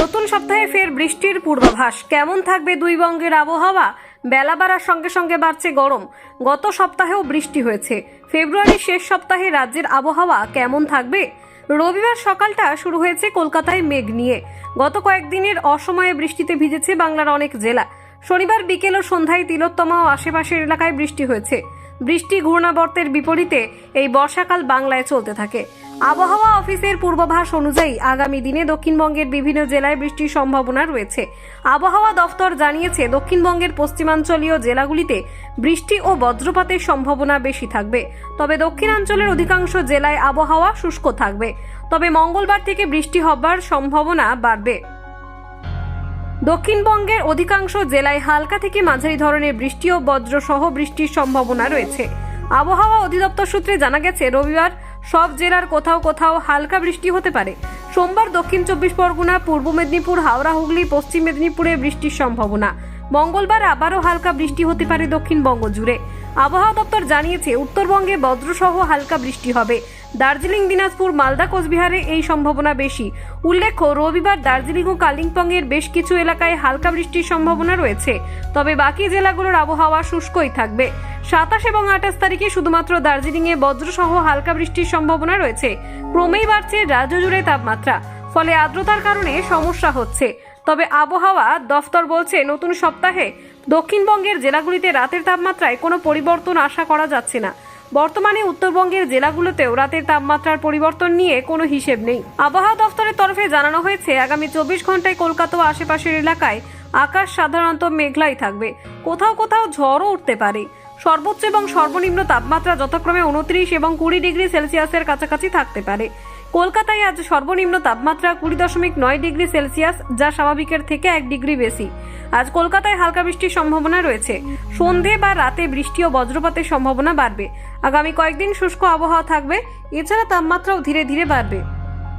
নতুন সপ্তাহে ফের বৃষ্টির পূর্বাভাস। কেমন থাকবে দুই বঙ্গের আবহাওয়া? বেলা বাড়ার সঙ্গে সঙ্গে বাড়ছে গরম। গত সপ্তাহেও বৃষ্টি হয়েছে। ফেব্রুয়ারির শেষ সপ্তাহে রাজ্যের আবহাওয়া কেমন থাকবে? রবিবার সকালটা শুরু হয়েছে কলকাতায় মেঘ নিয়ে। গত কয়েকদিনের অসময়ে বৃষ্টিতে ভিজেছে বাংলার অনেক জেলা। শনিবার বিকেল ও সন্ধ্যায় তিলোত্তমা ও আশেপাশের এলাকায় বৃষ্টি হয়েছে। বৃষ্টি ঘূর্ণাবর্তের বিপরীতে এই বর্ষাকাল বাংলায় চলতে থাকে। আবহাওয়া অফিসের পূর্বাভাস অনুযায়ী আগামী দিনে দক্ষিণবঙ্গের বিভিন্ন জেলায় বৃষ্টির সম্ভাবনা রয়েছে। আবহাওয়া দফতর জানিয়েছে, দক্ষিণবঙ্গের পশ্চিমাঞ্চলীয় জেলাগুলিতে বৃষ্টি ও বজ্রপাতের সম্ভাবনা বেশি থাকবে। তবে দক্ষিণাঞ্চলের অধিকাংশ জেলায় আবহাওয়া শুষ্ক থাকবে। তবে মঙ্গলবার থেকে বৃষ্টি হবার সম্ভাবনা বাড়বে। দক্ষিণবঙ্গের অধিকাংশ জেলায় হালকা থেকে মাঝারি ধরনের বৃষ্টি ও বজ্রসহ বৃষ্টির সম্ভাবনা রয়েছে। আবহাওয়া অধিদপ্তর সূত্রে জানা গেছে, রবিবার সব জেলার কোথাও কোথাও হালকা বৃষ্টি হতে পারে। সোমবার দক্ষিণ 24 পরগনা, পূর্ব মেদিনীপুর, হাওড়া, হুগলি, পশ্চিম মেদিনীপুরে বৃষ্টির সম্ভাবনা। মঙ্গলবার আবারও হালকা বৃষ্টি হতে পারে দক্ষিণবঙ্গ জুড়ে। আবহাওয়া দপ্তর জানিয়েছে, উত্তরবঙ্গে বজ্রসহ হালকা বৃষ্টি হবে। দার্জিলিং, দিনাজপুর, মালদা, কোচবিহারে এই সম্ভাবনা বেশি। উল্লেখ্য, রবিবার দার্জিলিং ও কালিম্পংয়ের বেশ কিছু এলাকায় হালকা বৃষ্টির সম্ভাবনা রয়েছে। তবে বাকি জেলাগুলোর আবহাওয়া শুষ্কই থাকবে। 27 এবং 28 তারিখে শুধুমাত্র দার্জিলিংয়ে বজ্রসহ হালকা বৃষ্টির সম্ভাবনা রয়েছে। ক্রমেই বাড়ছে রাজ্য জুড়ে তাপমাত্রা, ফলে আর্দ্রতার কারণে সমস্যা হচ্ছে। তবে আবহাওয়া দফতর বলছে, নতুন সপ্তাহে দক্ষিণবঙ্গের জেলাগুলিতে রাতের তাপমাত্রায় কোনো পরিবর্তন আশা করা যাচ্ছে না। বর্তমানে উত্তরবঙ্গের জেলাগুলোতেও রাতের তাপমাত্রার পরিবর্তন নিয়ে কোনো হিসেব নেই। আবহাওয়া দফতরের তরফে জানানো হয়েছে, আগামী 24 ঘন্টায় কলকাতা ও আশেপাশের এলাকায় আকাশ সাধারণত মেঘলাই থাকবে। কোথাও কোথাও ঝড়ও উঠতে পারে। সর্বোচ্চ এবং সর্বনিম্ন তাপমাত্রা যথাক্রমে 29 এবং 20 ডিগ্রি সেলসিয়াসের কাছাকাছি থাকতে পারে। কলকাতায় আজ সর্বনিম্ন তাপমাত্রা 20.9 ডিগ্রি সেলসিয়াস, যা স্বাভাবিকের থেকে 1 ডিগ্রি বেশি। আজ কলকাতায় হালকা বৃষ্টির সম্ভাবনা রয়েছে। সন্ধে বা রাতে বৃষ্টি ও বজ্রপাতের সম্ভাবনা বাড়বে। আগামী কয়েকদিন শুষ্ক আবহাওয়া থাকবে। এছাড়া তাপমাত্রাও ধীরে ধীরে বাড়বে।